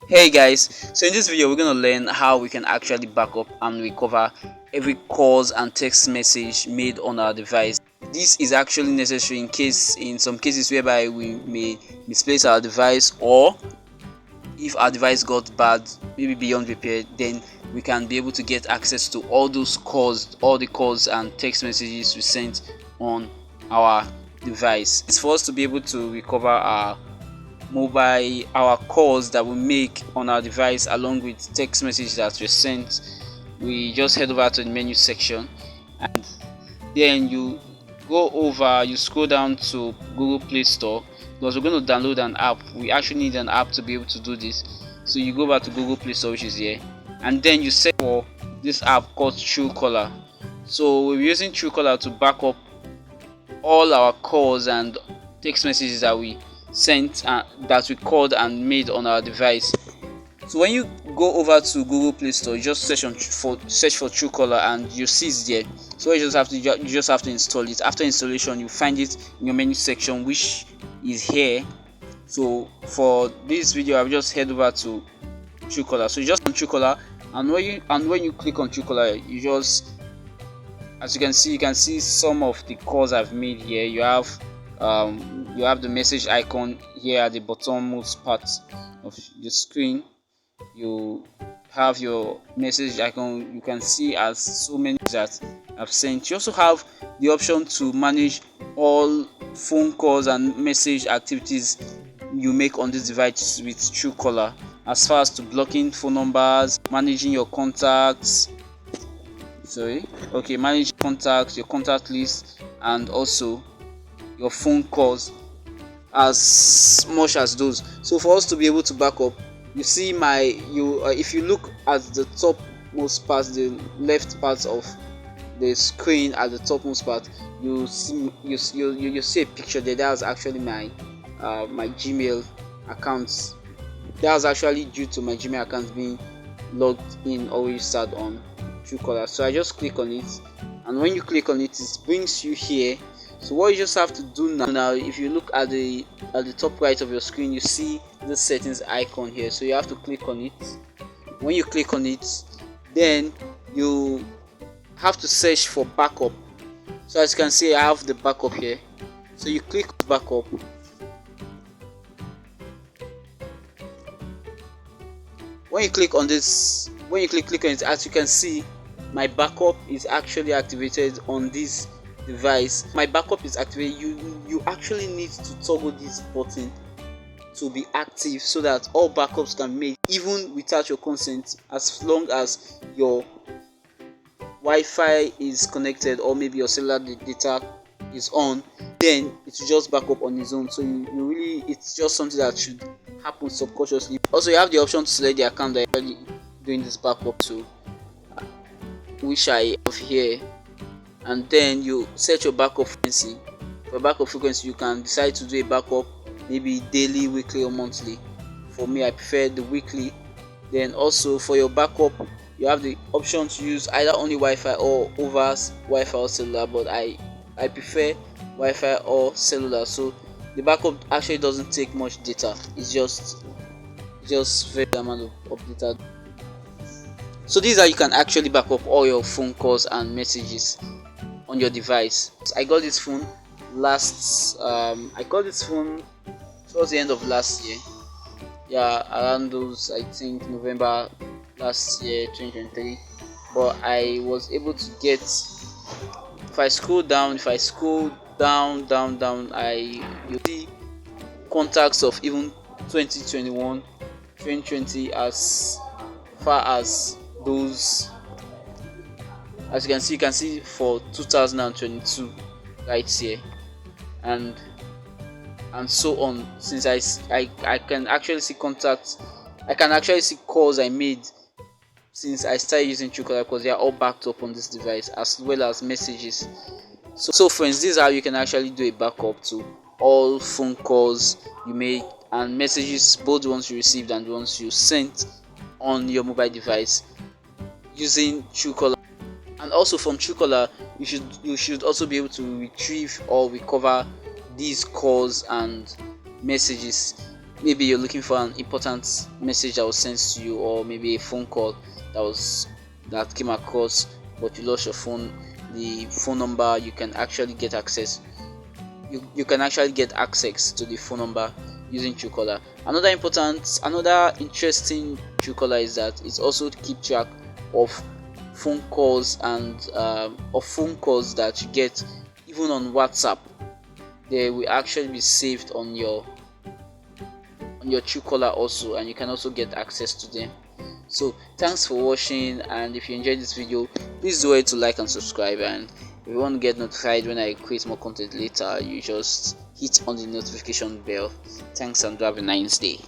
Hey guys, so in this video we're going to learn how we can actually back up and recover every calls and text message made on our device. This is actually necessary in some cases whereby we may misplace our device, or if our device got bad, maybe beyond repair, then we can be able to get access to all those calls, all the calls and text messages we sent on our device. It's for us to be able to recover our calls that we make on our device along with text messages that were sent. We just head over to the menu section, and then you scroll down to Google Play Store. Because we're going to download an app, we actually need an app to be able to do this. So you go back to Google Play Store, which is here, and then you search for this app called Truecaller. So we're using Truecaller to back up all our calls and text messages that we sent, that we called and made on our device. So when you go over to Google Play Store, you just search for Truecaller and you see it's there. So you just have to install it. After installation, you find it in your menu section, which is here. So for this video, I've just head over to Truecaller. So you just on Truecaller, and when you click on Truecaller, as you can see some of the calls I've made here. You have the message icon here at the bottommost part of the screen. You have your message icon. You can see as so many that I've sent. You also have the option to manage all phone calls and message activities you make on this device with Truecaller, as far as to blocking phone numbers, managing your contacts, manage contacts, your contact list, and also your phone calls, as much as those. So for us to be able to back up, you see if you look at the topmost part, the left part of the screen, at the topmost part, you see a picture there. That was actually my Gmail account. That was actually due to my Gmail account being logged in or registered on Truecaller. So I just click on it, and when you click on it, it brings you here. So what you just have to do now, if you look at the top right of your screen, you see the settings icon here. So you have to click on it. When you click on it, then you have to search for backup. So as you can see, I have the backup here. So you click backup. When you click on this, click on it, as you can see, my backup is actually activated on this device. My backup is activated. You actually need to toggle this button to be active, so that all backups can be made even without your consent, as long as your Wi-Fi is connected, or maybe your cellular data is on. Then it will just back up on its own. So it's just something that should happen subconsciously. Also, you have the option to select the account that you're doing this backup to, which I have here, and then you set your backup frequency. For backup frequency, you can decide to do a backup maybe daily, weekly, or monthly. For me, I prefer the weekly. Then also for your backup, you have the option to use either only Wi-Fi or over Wi-Fi or cellular, but I prefer Wi-Fi or cellular. So the backup actually doesn't take much data. It's just very amount of data. So these are, you can actually back up all your phone calls and messages on your device. I got this phone towards the end of last year. Yeah, around those, I think November last year, 2023. But I was able to get, if I scroll down, you see contacts of even 2021, 2020, as far as those. As you can see for 2022 right here, and so on. Since I can actually see contacts, I can actually see calls I made since I started using Truecaller, because they are all backed up on this device, as well as messages. So friends, this is how you can actually do a backup to all phone calls you made and messages, both the ones you received and the ones you sent on your mobile device, using Truecaller. And also from Truecaller, you should also be able to retrieve or recover these calls and messages maybe you're looking for an important message that was sent to you, or maybe a phone call that came across, but you lost your phone, the phone number, you can actually get access. You can actually get access to the phone number using Truecaller. Another interesting Truecaller is that it's also to keep track of phone calls and of phone calls that you get even on WhatsApp. They will actually be saved on your Truecaller also, and you can also get access to them. So thanks for watching, and if you enjoyed this video, please do it to like and subscribe. And if you want to get notified when I create more content later, you just hit on the notification bell. Thanks and have a nice day.